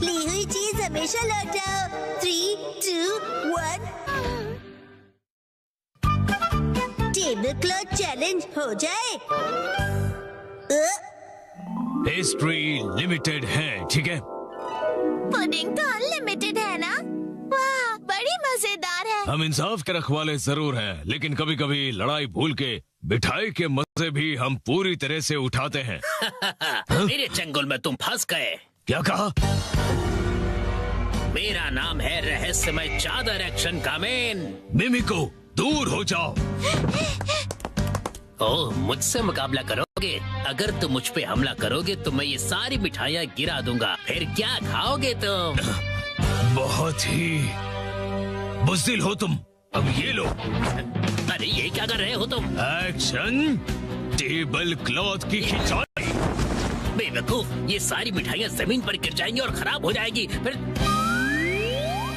ली हुई चीज हमेशा लौटाओ। 3, 2, 1। टेबल क्लॉथ चैलेंज हो जाए। पेस्ट्री लिमिटेड है, ठीक है? पुडिंग तो अनलिमिटेड है ना? वाह, बड़ी मजेदार है। हम इंसाफ के रखवाले जरूर हैं, लेकिन कभी कभी लड़ाई भूल के मिठाई के मजे भी हम पूरी तरह से उठाते हैं। मेरे चंगुल में तुम फंस गए। क्या कहा? मेरा नाम है रहस्यमय चादर एक्शन कामेन। मिमिको, दूर हो जाओ। ओह, मुझसे मुकाबला करोगे? अगर तुम मुझ पे हमला करोगे तो मैं ये सारी मिठाइयाँ गिरा दूंगा। फिर क्या खाओगे तुम? बहुत ही बुज़दिल हो तुम। अब ये लो। अरे ये क्या कर रहे हो तुम? एक्शन टेबल क्लॉथ की खिंचाई। बेवकूफ, ये सारी मिठाइयाँ जमीन पर गिर जाएंगी और खराब हो जाएगी। फिर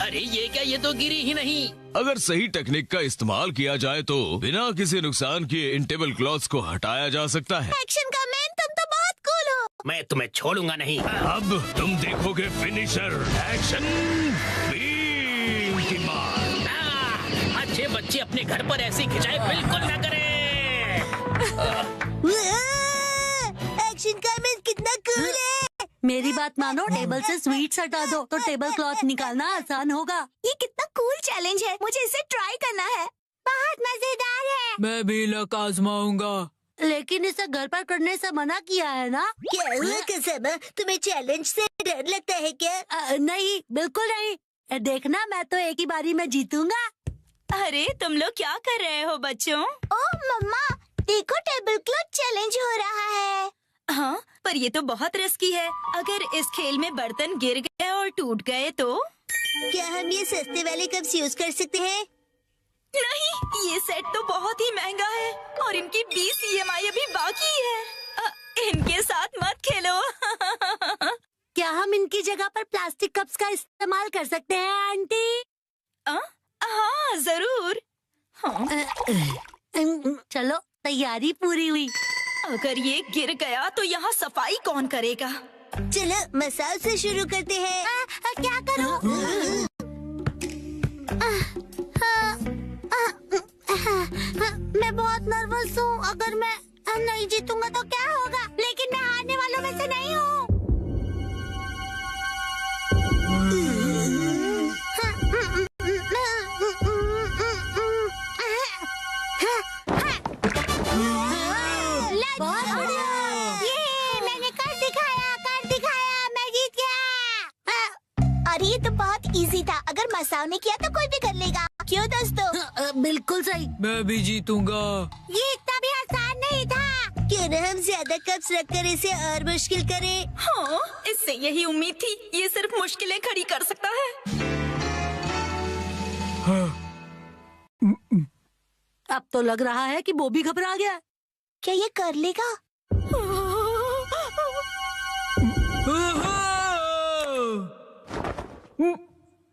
अरे ये क्या, ये तो गिरी ही नहीं। अगर सही टेक्निक का इस्तेमाल किया जाए तो बिना किसी नुकसान किए इन टेबल क्लॉथ्स को हटाया जा सकता है। एक्शन का मैन, तुम तो बहुत कूल हो। मैं तुम्हें छोड़ूंगा नहीं। अब तुम देखोगे फिनिशर। एक्शन बीम की मार। अच्छे बच्चे अपने घर पर ऐसी खिंचाई बिल्कुल न करें। एक्शन का मैन कितना कूल है। मेरी बात मानो, टेबल से स्वीट्स हटा दो तो टेबल क्लॉथ निकालना आसान होगा। ये कितना कूल चैलेंज है, मुझे इसे ट्राई करना है। बहुत मजेदार है। मैं भी लक आजमाऊंगा। लेकिन इसे घर पर करने से मना किया है ना? क्या हुआ कसम, तुम्हें चैलेंज से डर लगता है क्या? नहीं, बिल्कुल नहीं। देखना, मैं तो एक ही बारी में जीतूंगा। अरे तुम लोग क्या कर रहे हो बच्चों? ओह मम्मा, देखो टेबल क्लॉथ चैलेंज हो रहा है। हाँ, पर ये तो बहुत रिस्की है। अगर इस खेल में बर्तन गिर गए और टूट गए तो? क्या हम ये सस्ते वाले कप्स यूज कर सकते हैं? नहीं, ये सेट तो बहुत ही महंगा है और इनकी 20 EMI अभी बाकी है। इनके साथ मत खेलो। क्या हम इनकी जगह पर प्लास्टिक कप्स का इस्तेमाल कर सकते हैं आंटी? हाँ जरूर। हाँ। चलो, तैयारी पूरी हुई। अगर ये गिर गया तो यहाँ सफाई कौन करेगा? चलो मसाज से शुरू करते हैं। क्या करूं? मैं बहुत नर्वस हूँ। अगर मैं नहीं जीतूंगा तो क्या होगा? लेकिन मैं हारने वालों में से नहीं हूँ। बहुत बढ़िया। ये मैंने कर दिखाया, मैं जीत गया। अरे ये तो बहुत इजी था। अगर मसाओ ने किया तो कोई भी कर लेगा। क्यों दोस्तों? बिल्कुल सही। मैं भी जीतूंगा। ये इतना भी आसान नहीं था। क्यों न हम ज्यादा कप्स रखकर इसे और मुश्किल करें? हाँ, इससे यही उम्मीद थी। ये सिर्फ मुश्किलें खड़ी कर सकता है। अब तो लग रहा है कि वो भी घबरा गया। क्या ये कर लेगा?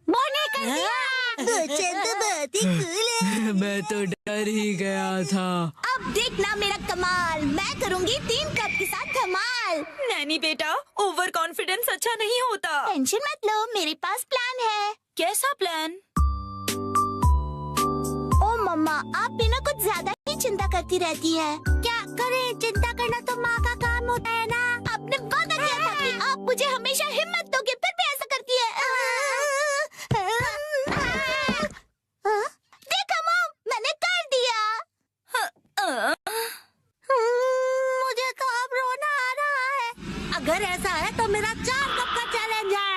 मैंने कर दिया। चंद बहुत ही कूल है। मैं तो डर ही गया था। अब देखना मेरा कमाल। मैं करूंगी 3 कप के साथ धमाल। नैनी बेटा, ओवर कॉन्फिडेंस अच्छा नहीं होता। टेंशन मत लो, मेरे पास प्लान है। कैसा प्लान? ओ मम्मा, आप भी ना कुछ ज्यादा ही चिंता करती रहती है। क्या करें? चिंता करना तो माँ का काम होता है ना। आपने वादा किया था कि आप मुझे हमेशा हिम्मत दोगे, फिर भी ऐसा करती है। देखा मॉम, मैंने कर दिया। मुझे तो अब रोना आ रहा है। अगर ऐसा है तो मेरा 4 कप का चैलेंज है।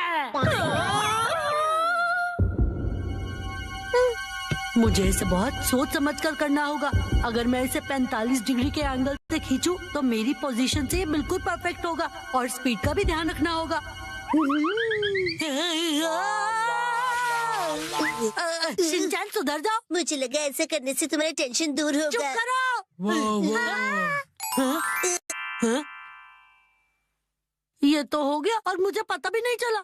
मुझे इसे बहुत सोच समझ कर करना होगा। अगर मैं इसे 45 डिग्री के एंगल से खींचूं तो मेरी पोजीशन से ये बिल्कुल परफेक्ट होगा और स्पीड का भी ध्यान रखना होगा। शिनचैन, सुधर जाओ। मुझे लगा ऐसा करने से तुम्हारी टेंशन दूर चुप होगा। करो। वाह। हाँ? ये तो हो गया और मुझे पता भी नहीं चला।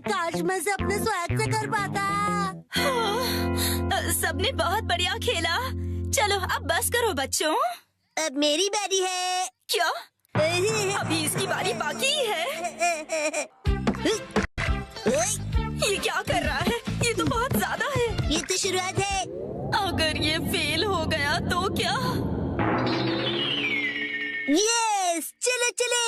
काश मैं से अपने स्वैग से कर पाता। सबने बहुत बढ़िया खेला। चलो अब बस करो बच्चों। अब मेरी बारी है। क्या? अभी इसकी बारी बाकी है। ये क्या कर रहा है? ये तो बहुत ज्यादा है। ये तो शुरुआत है। अगर ये फेल हो गया तो क्या? यस, चलो चले।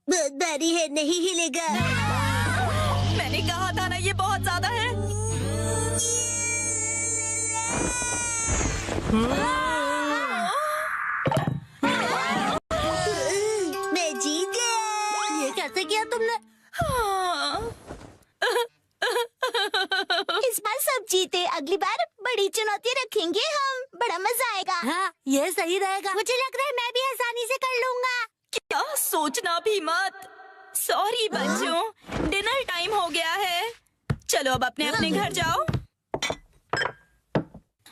बहुत भारी है, नहीं हिलेगा। मैंने कहा था ना, ये बहुत ज्यादा है। मैं जीत गया। ये कैसे किया तुमने? इस बार सब जीते, अगली बार बड़ी चुनौती रखेंगे हम, बड़ा मजा आएगा। हाँ, ये सही रहेगा। मुझे लग रहा है मैं भी आसानी से कर लूंगा। क्या सोचना भी मत। सॉरी बच्चों, डिनर टाइम हो गया है। चलो अब अपने अपने घर जाओ,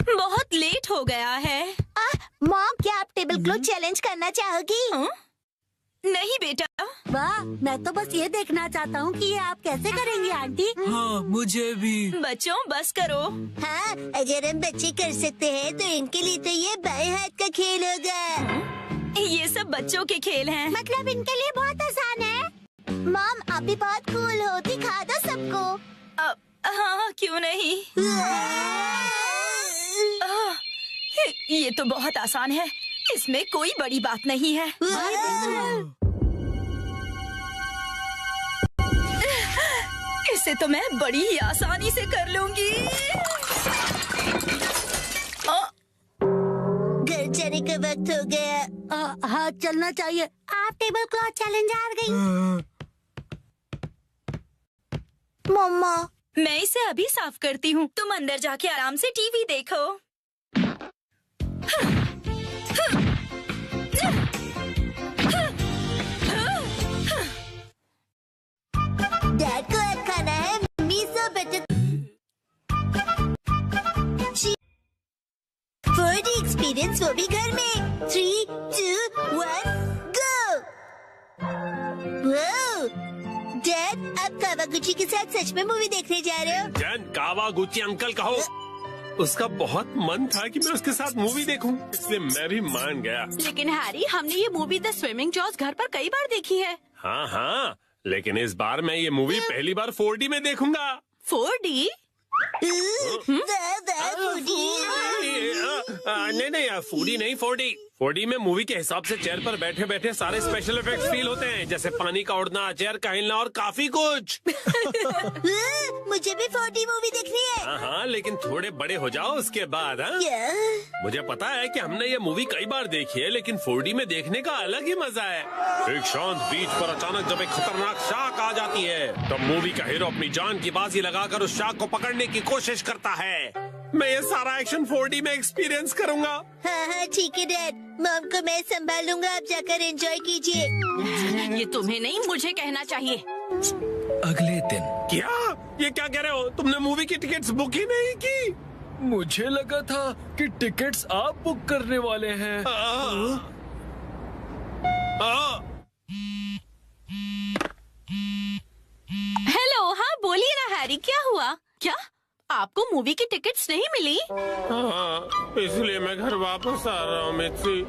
बहुत लेट हो गया है। मॉम, क्या आप टेबल क्लॉथ चैलेंज करना चाहोगी? नहीं बेटा। वाह, मैं तो बस ये देखना चाहता हूँ कि ये आप कैसे करेंगी आंटी। हाँ, मुझे भी। बच्चों बस करो। हाँ, अगर हम बच्चे कर सकते हैं तो इनके लिए तो ये बाएं हाथ का खेल होगा। ये सब बच्चों के खेल हैं। मतलब इनके लिए बहुत आसान है। मॉम, आप भी बहुत कूल हो, दिखा दो सबको। हाँ, क्यों नहीं। ये तो बहुत आसान है, इसमें कोई बड़ी बात नहीं है। इसे तो मैं बड़ी ही आसानी से कर लूंगी। घर जाने का वक्त हो गया। हाँ, चलना चाहिए। आप टेबल क्लॉथ चैलेंज हार गई। मम्मा, मैं इसे अभी साफ करती हूँ, तुम अंदर जाके आराम से टीवी देखो। डैड को अब खाना है मिसो बटर 4D एक्सपीरियंस, वो भी घर में। 3, 2, 1, गो। डैड, आप कावागुची के साथ सच में मूवी देखने जा रहे हो? जैन, कावागुची अंकल कहो। उसका बहुत मन था कि मैं उसके साथ मूवी देखूं, इसलिए मैं भी मान गया। लेकिन हैरी, हमने ये मूवी द स्विमिंग जॉस घर पर कई बार देखी है। हाँ हाँ, लेकिन इस बार मैं ये मूवी पहली बार 4D में देखूंगा। 4D? नहीं, फूडी नहीं, 4D। 4D में मूवी के हिसाब से चेयर पर बैठे बैठे सारे स्पेशल इफेक्ट्स फील होते हैं, जैसे पानी का उड़ना, चेयर का हिलना और काफी कुछ। मुझे भी 4D मूवी देखनी है। हाँ हाँ, लेकिन थोड़े बड़े हो जाओ उसके बाद। हाँ, मुझे पता है कि हमने ये मूवी कई बार देखी है, लेकिन 4D में देखने का अलग ही मजा है। एक शांत बीच पर अचानक जब एक खतरनाक शार्क आ जाती है, तब मूवी का हीरो अपनी जान की बाजी लगाकर उस शार्क को पकड़ने की कोशिश करता है। मैं ये सारा एक्शन 4D में एक्सपीरियंस करूंगा। हाँ हाँ, ठीक है डैड, मॉम को मैं संभाल लूंगा, आप जाकर एंजॉय कीजिए। ये तुम्हें नहीं, मुझे कहना चाहिए। अगले दिन क्या? ये क्या कह रहे हो? तुमने मूवी की टिकट्स बुक ही नहीं की? मुझे लगा था कि टिकट्स आप बुक करने वाले हैं। हेलो, हाँ बोलिए ना हैरी, क्या हुआ? क्या आपको मूवी की टिकट्स नहीं मिली? हाँ, इसलिए मैं घर वापस आ रहा हूँ मिर्ची।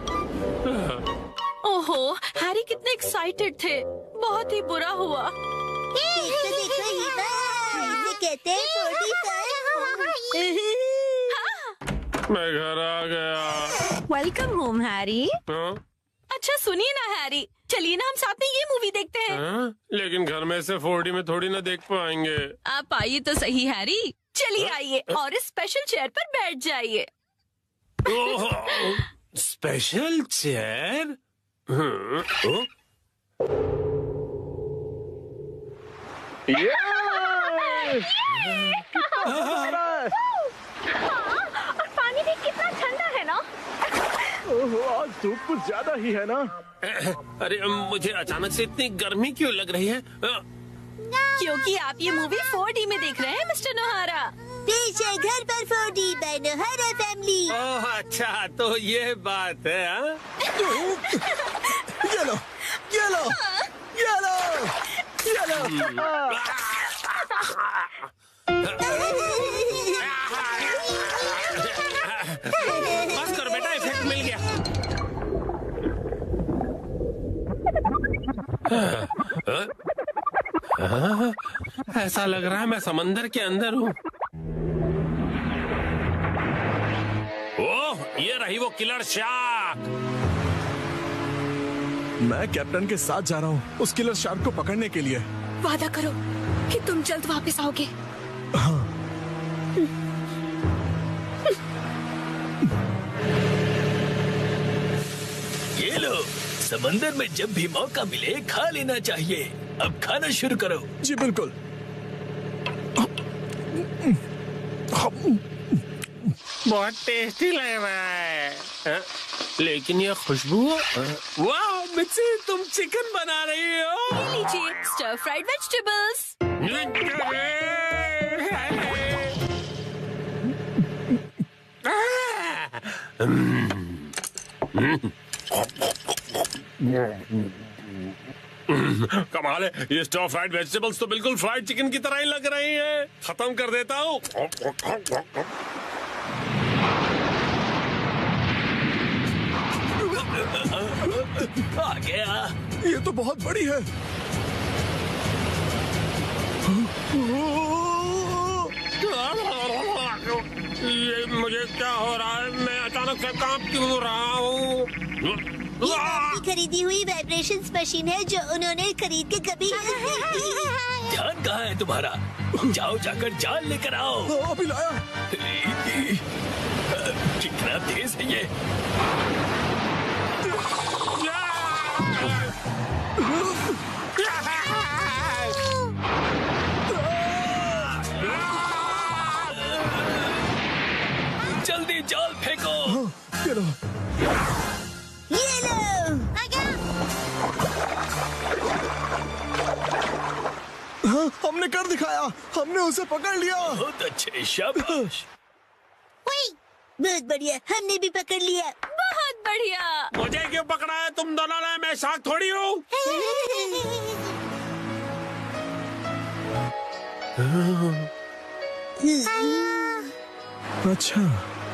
ओहो, हैरी कितने एक्साइटेड थे, बहुत ही बुरा हुआ। देखो हिमा, इसे कहते हैं 45। मैं घर आ गया। Welcome home Harry. हाँ? अच्छा सुनिए ना हैरी, चलिए ना हम साथ में ये मूवी देखते हैं। हाँ? लेकिन घर में से 4D में थोड़ी ना देख पाएंगे। आप आइए तो सही हैरी, चलिए आइए और इस स्पेशल चेयर पर बैठ जाइए। Special chair? और पानी भी कितना ठंडा है ना। आज धूप कुछ ज्यादा ही है ना। अरे मुझे अचानक से इतनी गर्मी क्यों लग रही है? क्योंकि आप ये मूवी 4D में देख रहे हैं मिस्टर नोहारा। पीछे घर पर 4D बाय नोहारा फैमिली। ओह अच्छा, तो ये बात है। हाँ? ये लो, ये लो, ये लो, ये लो। बस करो बेटा, इफेक्ट मिल गया। ऐसा लग रहा है मैं समंदर के अंदर हूँ। ओह, ये रही वो किलर शार्क। मैं कैप्टन के साथ जा रहा हूँ उस किलर शार्क को पकड़ने के लिए। वादा करो कि तुम जल्द वापस आओगे। हाँ। ये लो, समंदर में जब भी मौका मिले खा लेना चाहिए। अब खाना शुरू करो। जी बिल्कुल। बहुत टेस्टी लग रहा है। हाँ? लेकिन ये खुशबू, वाह मिर्ची, तुम चिकन बना रही हो। ये लीजिए स्टर फ्राइड वेजिटेबल्स। कमाल है, ये स्टर फ्राइड वेजिटेबल्स तो बिल्कुल फ्राइड चिकन की तरह ही लग रही हैं। खत्म कर देता हूँ। आ गया। ये तो बहुत बड़ी है। ये मुझे क्या हो रहा है? मैं अचानक से कांप क्यों रहा हूँ? ये आपकी खरीदी हुई वाइब्रेशंस मशीन है जो उन्होंने खरीद के कभी ध्यान कहाँ है तुम्हारा? जाओ जाकर जाल लेकर आओ। अभी लाया। कितना तेज है ये। जल्दी जाल फेंको। ये लो। ये लो। हाँ, हमने कर दिखाया। हमने उसे पकड़ लिया। बहुत अच्छे, शाबाश। बहुत बढ़िया, हमने भी पकड़ लिया। बहुत बढ़िया। मुझे क्यों पकड़ा है तुम दोनों ने? मैं शार्क थोड़ी हूँ। अच्छा,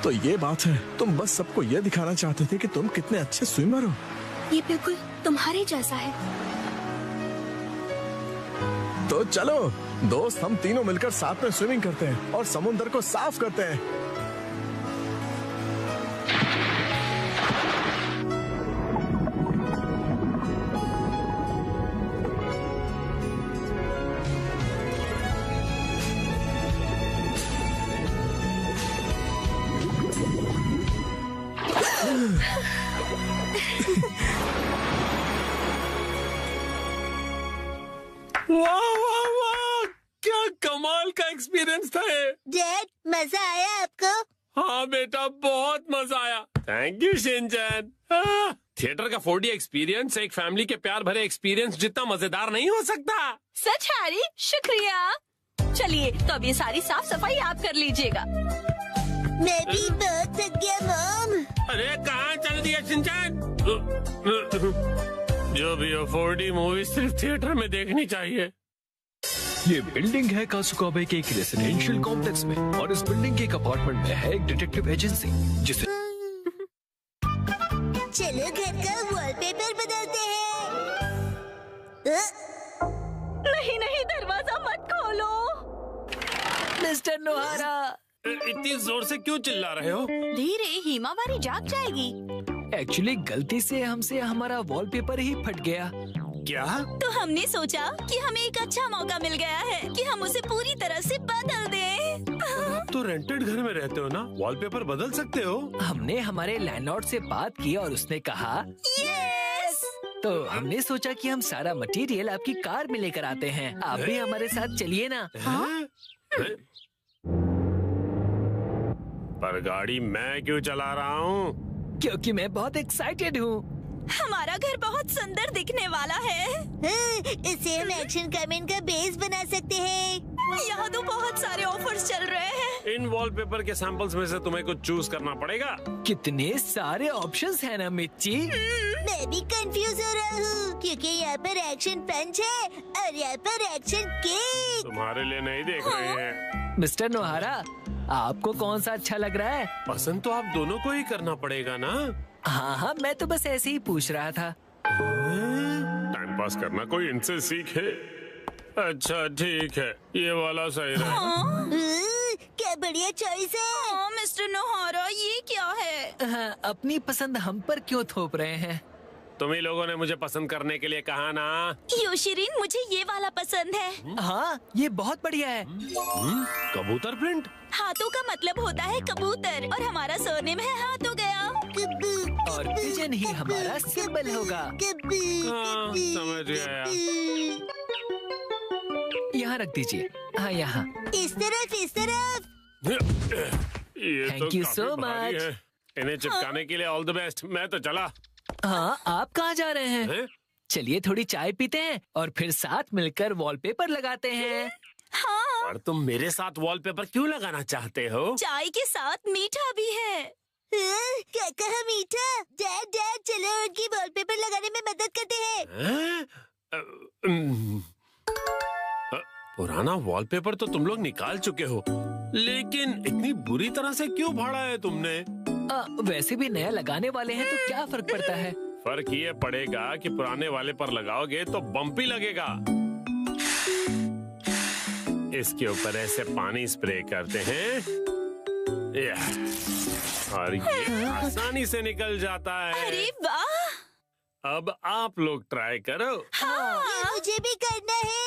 तो ये बात है। तुम बस सबको ये दिखाना चाहते थे कि तुम कितने अच्छे स्विमर हो। ये बिल्कुल तुम्हारे जैसा है। तो चलो दोस्त, हम तीनों मिलकर साथ में स्विमिंग करते हैं और समुद्र को साफ करते हैं। वाह वाह वाह, क्या कमाल का एक्सपीरियंस था ये। डैड, मजा आया आपको? हाँ बेटा, बहुत मजा आया। Thank you Shinchan. थिएटर का 4D एक्सपीरियंस एक फैमिली के प्यार भरे एक्सपीरियंस जितना मजेदार नहीं हो सकता। सच हैरी, शुक्रिया। चलिए तो अब ये सारी साफ सफाई आप कर लीजिएगा। मैं भी बहुत थक गया मॉम। अरे कहाँ चल दिया शिनचैन? जो भी हो, 4D मूवी सिर्फ थिएटर में देखनी चाहिए। ये बिल्डिंग है कासुकाबे के एक रेसिडेंशियल कॉम्प्लेक्स में, और इस बिल्डिंग के एक अपार्टमेंट में है एक डिटेक्टिव एजेंसी जिसे चलो घर का वॉलपेपर बदलते हैं। नहीं नहीं, दरवाजा मत खोलो। मिस्टर नोहारा, इतनी जोर से क्यों चिल्ला रहे हो? धीरे, हिमावारी जाग जाएगी। एक्चुअली गलती से हमसे हमारा वॉलपेपर ही फट गया। क्या? तो हमने सोचा कि हमें एक अच्छा मौका मिल गया है कि हम उसे पूरी तरह से बदल दें। तो रेंटेड घर में रहते हो ना, वॉलपेपर बदल सकते हो। हमने हमारे लैंडलॉर्ड से बात की और उसने कहा यस। तो हमने सोचा कि हम सारा मटेरियल आपकी कार में लेकर आते हैं। आप भी हमारे साथ चलिए ना। हैं? पर गाड़ी मैं क्यों चला रहा हूँ? क्योंकि मैं बहुत एक्साइटेड हूँ। हमारा घर बहुत सुंदर दिखने वाला है। इसे हम एक्शन कमेंट का बेस बना सकते हैं। यहाँ तो बहुत सारे ऑफर्स चल रहे हैं। इन वॉलपेपर के सैंपल्स में से तुम्हें कुछ चूज करना पड़ेगा। कितने सारे ऑप्शंस हैं ना मिर्ची। मैं भी कंफ्यूज हो रहा हूँ क्योंकि यहाँ पर एक्शन पंच है और यहाँ पर एक्शन केक। तुम्हारे लिए नहीं देख रहे हैं। मिस्टर नोहारा, आपको कौन सा अच्छा लग रहा है? पसंद तो आप दोनों को ही करना पड़ेगा ना। हाँ हाँ, मैं तो बस ऐसे ही पूछ रहा था। टाइम पास करना कोई इनसे सीखे। अच्छा ठीक है, ये वाला सही रहेगा। क्या बढ़िया चॉइस है। मिस्टर नोहारा, ये क्या है? हाँ, अपनी पसंद हम पर क्यों थोप रहे हैं? तुम ही लोगों ने मुझे पसंद करने के लिए कहा ना। योशिरीन, मुझे ये वाला पसंद है। हाँ, ये बहुत बढ़िया है। कबूतर प्रिंट। हाथों का मतलब होता है कबूतर और हमारा सरनेम है हाथ हो गया। और पिजन ही हमारा सिंबल होगा। हाँ, समझ गया। यहाँ रख दीजिए। हाँ, यहाँ। इस तरफ, इस तरफ। ये Thank तो you काफी so भारी much. है। इन्हें चिपकाने के लिए ऑल द बेस्ट। मैं तो चला। हाँ, आप कहाँ जा रहे हैं? हैं? चलिए थोड़ी चाय पीते हैं और फिर साथ मिलकर वॉलपेपर लगाते हैं। हाँ, और तुम मेरे साथ वॉलपेपर क्यों लगाना चाहते हो? चाय के साथ मीठा भी है। क्या कहा मीठा? डैड डैड, चलो उनकी वॉलपेपर लगाने में मदद करते हैं। हैं? पुराना वॉलपेपर तो तुम लोग निकाल चुके हो, लेकिन इतनी बुरी तरह से क्यों फाड़ा है तुमने? वैसे भी नया लगाने वाले हैं तो क्या फर्क पड़ता है? फर्क ये पड़ेगा कि पुराने वाले पर लगाओगे तो बम्पी लगेगा। इसके ऊपर ऐसे पानी स्प्रे करते हैं और ये आसानी से निकल जाता है। अरे वाह! अब आप लोग ट्राई करो। ये मुझे भी करना है।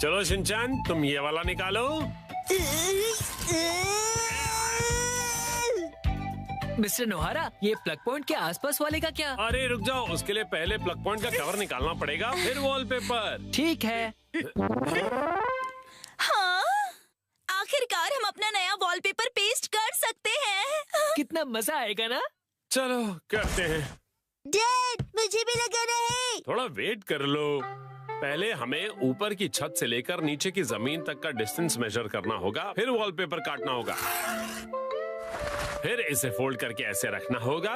चलो शिनचैन, तुम ये वाला निकालो। मिस्टर नोहारा, ये प्लग पॉइंट के आसपास वाले का क्या? अरे रुक जाओ, उसके लिए पहले प्लग पॉइंट का कवर निकालना पड़ेगा, फिर वॉलपेपर। ठीक है। हाँ, आखिरकार हम अपना नया वॉलपेपर पेस्ट कर सकते हैं। कितना मजा आएगा ना? चलो करते हैं। डैड, मुझे भी लगाना है। थोड़ा वेट कर लो। पहले हमें ऊपर की छत से लेकर नीचे की जमीन तक का डिस्टेंस मेजर करना होगा, फिर वॉलपेपर काटना होगा, फिर इसे फोल्ड करके ऐसे रखना होगा।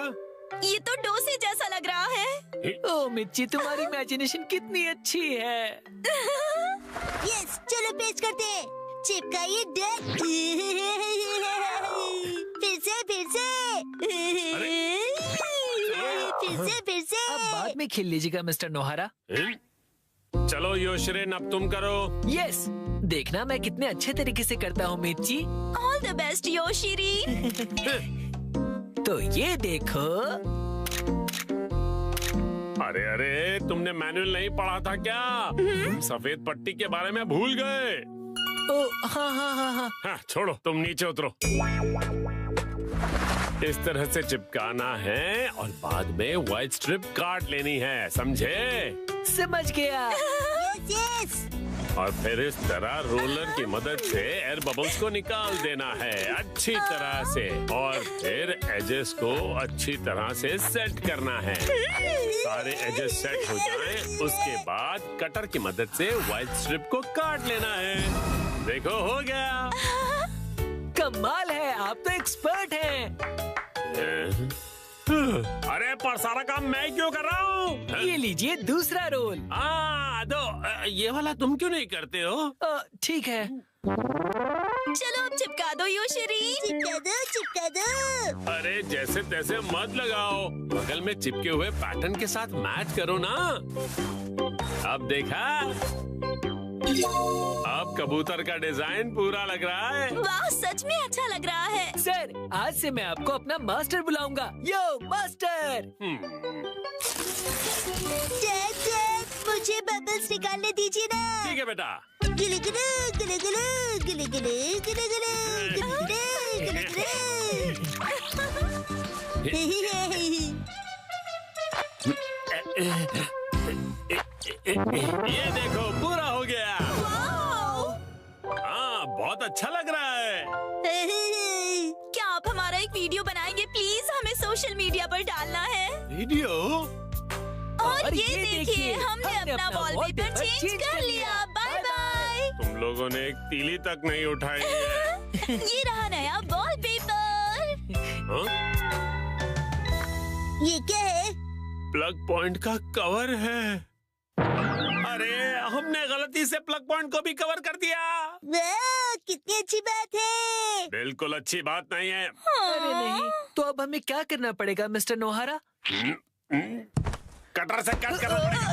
ये तो डोसे जैसा लग रहा है। ओ मिर्ची, तुम्हारी इमेजिनेशन कितनी अच्छी है। यस, चलो पेस्ट करते हैं। चिपकाइए डैड। फिर से, फिर से। फिर से। अब बाद में खेल लीजिएगा मिस्टर नोहारा। चलो योशिरिन, अब तुम करो। यस, देखना मैं कितने अच्छे तरीके से करता हूँ मिर्ची। ऑल द बेस्ट योशिरीन। तो ये देखो। अरे अरे, तुमने मैनुअल नहीं पढ़ा था क्या? तुम सफेद पट्टी के बारे में भूल गए। ओ हाँ हाँ हाँ हाँ। हाँ, छोड़ो, तुम नीचे उतरो। इस तरह से चिपकाना है और बाद में व्हाइट स्ट्रिप काट लेनी है, समझे? समझ गया। यस। और फिर इस तरह रोलर की मदद से एयर बबल्स को निकाल देना है अच्छी तरह से, और फिर एजेस को अच्छी तरह से सेट करना है। सारे एजेस सेट हो जाएं, उसके बाद कटर की मदद से व्हाइट स्ट्रिप को काट लेना है। देखो, हो गया। कमाल है, आप तो एक्सपर्ट हैं। अरे पर सारा काम मैं क्यों कर रहा हूँ? ये लीजिए दूसरा रोल। दो, ये वाला तुम क्यों नहीं करते हो? ठीक है। चलो अब चिपका दो योशिरीन। चिपका दो, चिपका दो। अरे जैसे तैसे मत लगाओ, बगल में चिपके हुए पैटर्न के साथ मैच करो ना। अब देखा, अब कबूतर का डिजाइन पूरा लग रहा है। वाह, सच में अच्छा लग रहा है। सर, आज से मैं आपको अपना मास्टर बुलाऊंगा। यो मास्टर। डैड डैड, मुझे बबल्स निकालने दीजिए ना। ठीक है बेटा। गिले गिले गिले गिले गिले गिले गिले गिले गिले ये देखो, पूरा हो गया। हाँ, बहुत अच्छा लग रहा है। क्या आप हमारा एक वीडियो बनाएंगे प्लीज? हमें सोशल मीडिया पर डालना है। वीडियो? और ये देखिए, हमने अपना वॉलपेपर चेंज कर लिया। Bye bye. तुम लोगों ने एक तीली तक नहीं उठाई है। ये रहा नया वॉलपेपर। हाँ? ये क्या है? प्लग पॉइंट का कवर है। अरे हमने गलती से प्लग पॉइंट को भी कवर कर दिया। वाह, कितनी अच्छी बात है। बिल्कुल अच्छी बात नहीं है। अरे नहीं, तो अब हमें क्या करना पड़ेगा मिस्टर नोहारा? कटर से कट करना पड़ेगा।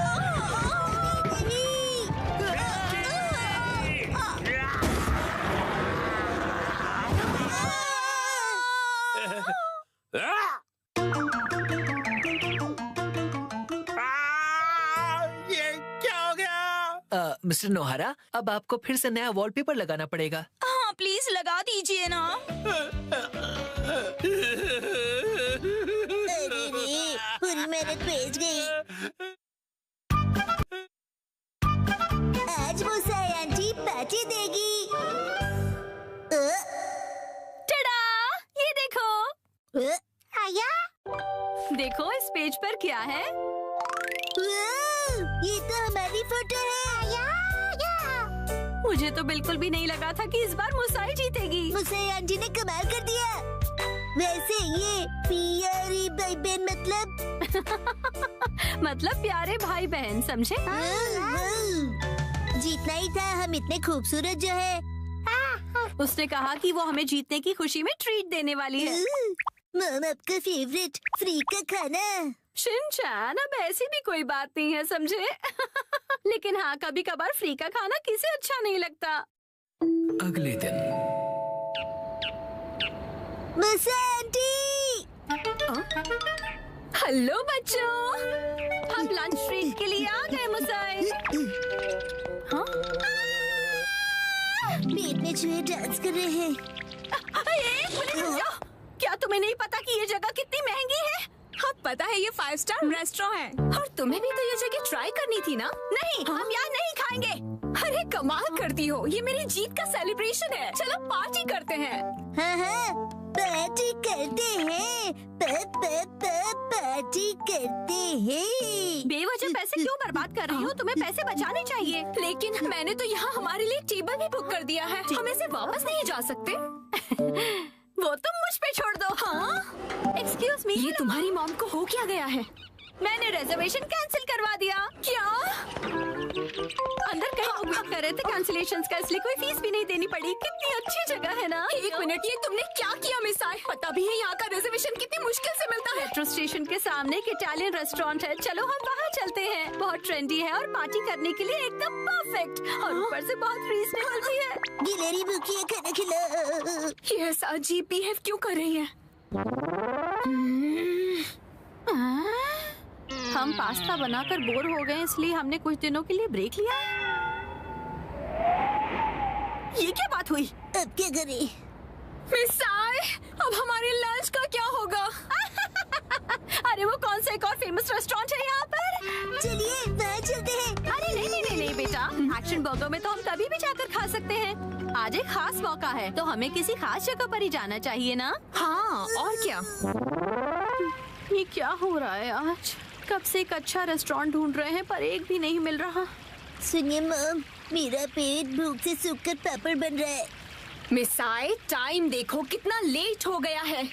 ये क्या हो गया? मिस्टर नोहारा, अब आपको फिर से नया वॉलपेपर लगाना पड़ेगा। हाँ प्लीज लगा दीजिए ना। अरे रे, पूरी मेहनत वेस्ट गई। आज मुसाई आंटी पार्टी देगी। टडा, ये देखो। आया? देखो इस पेज पर क्या है। ये तो हमारी फोटो है। मुझे तो बिल्कुल भी नहीं लगा था कि इस बार मुसाई जीतेगी। मुसाई आंटी ने कमाल कर दिया। वैसे ये प्यारी भाई बहन मतलब प्यारे भाई बहन, समझे? जीतना ही था, हम इतने खूबसूरत जो है। उसने कहा कि वो हमें जीतने की खुशी में ट्रीट देने वाली है। मम, आपका फेवरेट फ्री का खाना। शिनचैन, अब ऐसी भी कोई बात नहीं है, समझे? लेकिन हाँ, कभी कभार फ्री का खाना किसे अच्छा नहीं लगता। अगले दिन मुसाई आंटी। हेलो बच्चों, हम लंच ट्रीट के लिए आ गए मुसाई। हाँ? पेट में चूहे डांस कर रहे हैं। एक मिनट रुक जाओ। क्या तुम्हें नहीं पता कि ये जगह कितनी महंगी है? हाँ पता है, ये 5 स्टार रेस्टोरेंट है। और तुम्हें भी तो ये जगह ट्राई करनी थी ना? नहीं, हम यहाँ नहीं खाएंगे। अरे कमाल करती हो, ये मेरी जीत का सेलिब्रेशन है। चलो पार्टी करते हैं। हाँ, पार्टी करते हैं। पार्टी करते हैं। बेवजह पैसे क्यों बर्बाद कर रही हो? तुम्हें पैसे बचाने चाहिए। लेकिन मैंने तो यहाँ हमारे लिए टेबल भी बुक कर दिया है। हम इसे वापस नहीं जा सकते। वो तुम मुझ पे छोड़ दो। हाँ? एक्सक्यूज मी, ये तुम्हारी मॉम को हो क्या गया है? मैंने रिजर्वेशन कैंसिल करवा दिया। क्या? अंदर कहीं उपयोग कर रहे थे कैंसिलेशंस का, इसलिए कोई फीस भी नहीं देनी पड़ी। कितनी अच्छी जगह है ना? एक मिनट, ये तुमने क्या किया मिसाई? पता भी है यहाँ का रिजर्वेशन कितनी मुश्किल से मिलता है। मेट्रो स्टेशन के सामने एक इटालियन रेस्टोरेंट है। चलो हम वहाँ चलते हैं। बहुत ट्रेंडी है और पार्टी करने के लिए एकदम परफेक्ट, और ऊपर से बहुत रीजनेबल भी है। गिलहरी भूखी है, खाना खिला। ये ऐसा अजीब बिहेव क्यों कर रही है? हम पास्ता बनाकर बोर हो गए, इसलिए हमने कुछ दिनों के लिए ब्रेक लिया है। ये क्या बात हुई? अब क्या करें? मिसाई, अब हमारे लंच का क्या होगा? अरे वो कौन सा एक और फेमस रेस्टोरेंट है यहाँ पर? चलिए वहाँ चलते हैं। अरे नहीं बेटा, एक्शन बर्गर में तो हम कभी भी जाकर खा सकते हैं। आज एक खास मौका है, तो हमें किसी खास जगह पर ही जाना चाहिए ना? हाँ, और क्या? ये क्या हो रहा है आज? कब से एक अच्छा रेस्टोरेंट ढूंढ रहे हैं, पर एक भी नहीं मिल रहा। सुनिए मम, मेरा पेट भूख से सूखकर पापड़ बन रहा है। मिसाई, टाइम देखो कितना लेट हो गया है।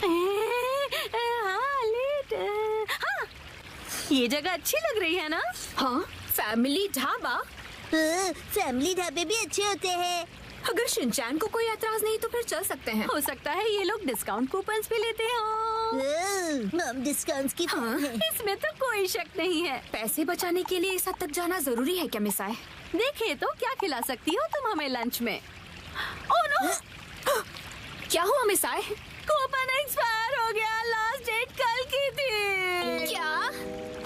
हाँ, लेट। हाँ, ये जगह अच्छी लग रही है ना? हाँ, फैमिली ढाबा। फैमिली ढाबे भी अच्छे होते हैं। अगर शिनचैन को कोई एतराज नहीं तो फिर चल सकते हैं। हो सकता है ये लोग डिस्काउंट कूपन्स भी लेते हो। मम डिस्काउंट्स की हाँ, इसमें तो कोई शक नहीं है। पैसे बचाने के लिए इस हद तक जाना जरूरी है क्या मिसाई? देखे तो क्या खिला सकती हो तुम हमें लंच में? Oh no! क्या हुआ मिसाई? कूपन एक्सपायर हो गया, लास्ट डेट कल की थी। क्या?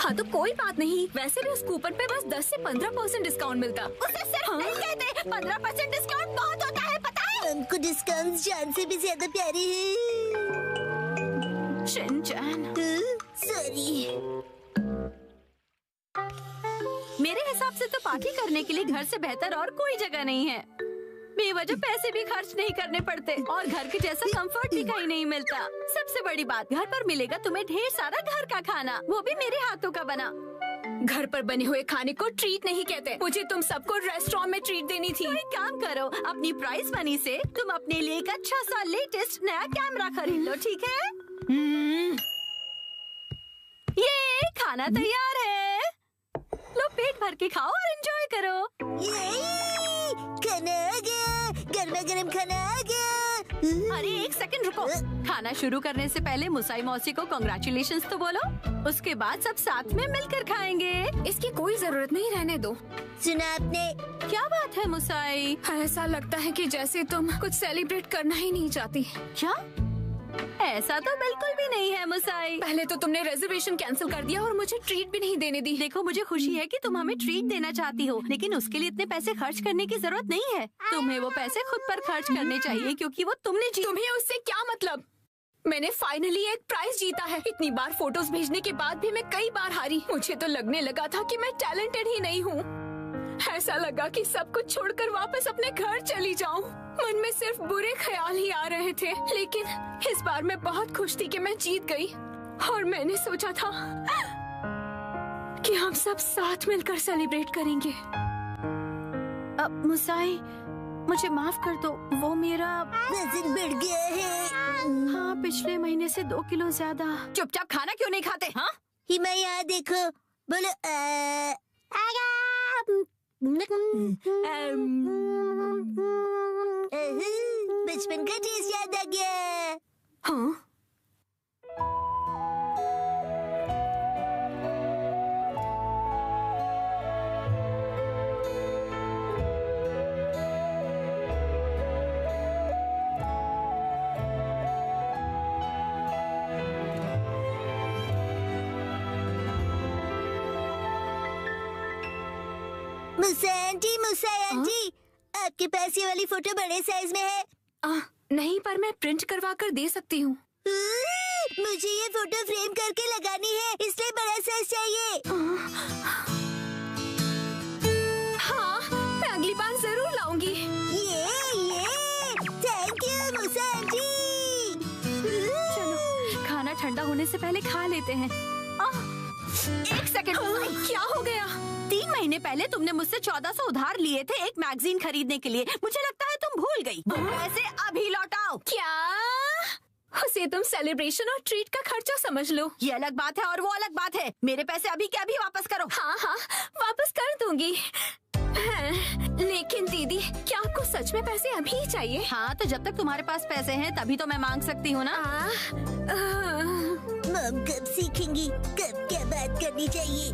हाँ तो कोई बात नहीं, वैसे भी उस कूपन पे बस 10 से 15% डिस्काउंट मिलता। उसे सिर्फ नहीं कहते, 15% डिस्काउंट बहुत होता है, पता है? हमको डिस्काउंट जान से भी ज्यादा प्यारे हैं। Shinchan, sorry. मेरे हिसाब से तो पार्टी करने के लिए घर से बेहतर और कोई जगह नहीं है। बेवजह पैसे भी खर्च नहीं करने पड़ते और घर के जैसा कंफर्ट भी कहीं नहीं मिलता। सबसे बड़ी बात, घर पर मिलेगा तुम्हें ढेर सारा घर का खाना, वो भी मेरे हाथों का बना। घर पर बने हुए खाने को ट्रीट नहीं कहते। मुझे तुम सबको रेस्टोरेंट में ट्रीट देनी थी। एक काम करो, अपनी प्राइस मनी से तुम अपने लिए एक अच्छा सा लेटेस्ट नया कैमरा खरीद लो, ठीक है? ये खाना तैयार है। लो पेट भर के खाओ और एंजॉय करो। खाना आ गया, गर्मा गर्म खाना आ गया। अरे एक सेकंड रुको। खाना शुरू करने से पहले मुसाई मौसी को कांग्रेचुलेशंस तो बोलो, उसके बाद सब साथ में मिलकर खाएंगे। इसकी कोई जरूरत नहीं, रहने दो। सुना आपने? क्या बात है मुसाई? ऐसा लगता है कि जैसे तुम कुछ सेलिब्रेट करना ही नहीं चाहती। क्या? ऐसा तो बिल्कुल भी नहीं है मुसाई। पहले तो तुमने रिजर्वेशन कैंसिल कर दिया और मुझे ट्रीट भी नहीं देने दी। देखो मुझे खुशी है कि तुम हमें ट्रीट देना चाहती हो, लेकिन उसके लिए इतने पैसे खर्च करने की जरूरत नहीं है। तुम्हें वो पैसे खुद पर खर्च करने चाहिए क्योंकि वो तुमने तुम्हें उससे क्या मतलब? मैंने फाइनली एक प्राइज जीता है। इतनी बार फोटोज भेजने के बाद भी मैं कई बार हारी। मुझे तो लगने लगा था कि मैं टैलेंटेड ही नहीं हूँ। ऐसा लगा कि सब कुछ छोड़कर वापस अपने घर चली जाऊं। मन में सिर्फ बुरे ख्याल ही आ रहे थे, लेकिन इस बार मैं बहुत खुश थी कि मैं जीत गई। और मैंने सोचा था कि हम सब साथ मिलकर सेलिब्रेट करेंगे। अब मुसाई मुझे माफ कर दो, वो मेरा वजन बढ़ गया है। हाँ, पिछले महीने से 2 किलो ज्यादा। चुपचाप खाना क्यों नहीं खाते? हाँ हिमा यहाँ देखो, बोलो बचपन का टेस्ट याद आ गया। हाँ मुसा आंटी, आपके पास ये वाली फोटो बड़े साइज में है? नहीं, पर मैं प्रिंट करवा कर दे सकती हूँ। मुझे ये फोटो फ्रेम करके लगानी है, इसलिए बड़ा साइज चाहिए। हाँ, मैं अगली बार जरूर लाऊंगी। ये थैंक यू मुसा आंटी। चलो खाना ठंडा होने से पहले खा लेते हैं। एक सेकंड, क्या हो गया? 3 महीने पहले तुमने मुझसे 1400 उधार लिए थे एक मैगजीन खरीदने के लिए। मुझे लगता है तुम भूल गई। पैसे अभी लौटाओ। क्या? उसे तुम सेलिब्रेशन और ट्रीट का खर्चा समझ लो। ये अलग बात है और वो अलग बात है। मेरे पैसे अभी के अभी वापस करो। हाँ, वापस कर दूंगी। लेकिन दीदी, क्या आपको सच में पैसे अभी ही चाहिए? हाँ, तो जब तक तुम्हारे पास पैसे हैं तभी तो मैं मांग सकती हूँ ना। मम कब सीखेंगी कब क्या बात करनी चाहिए?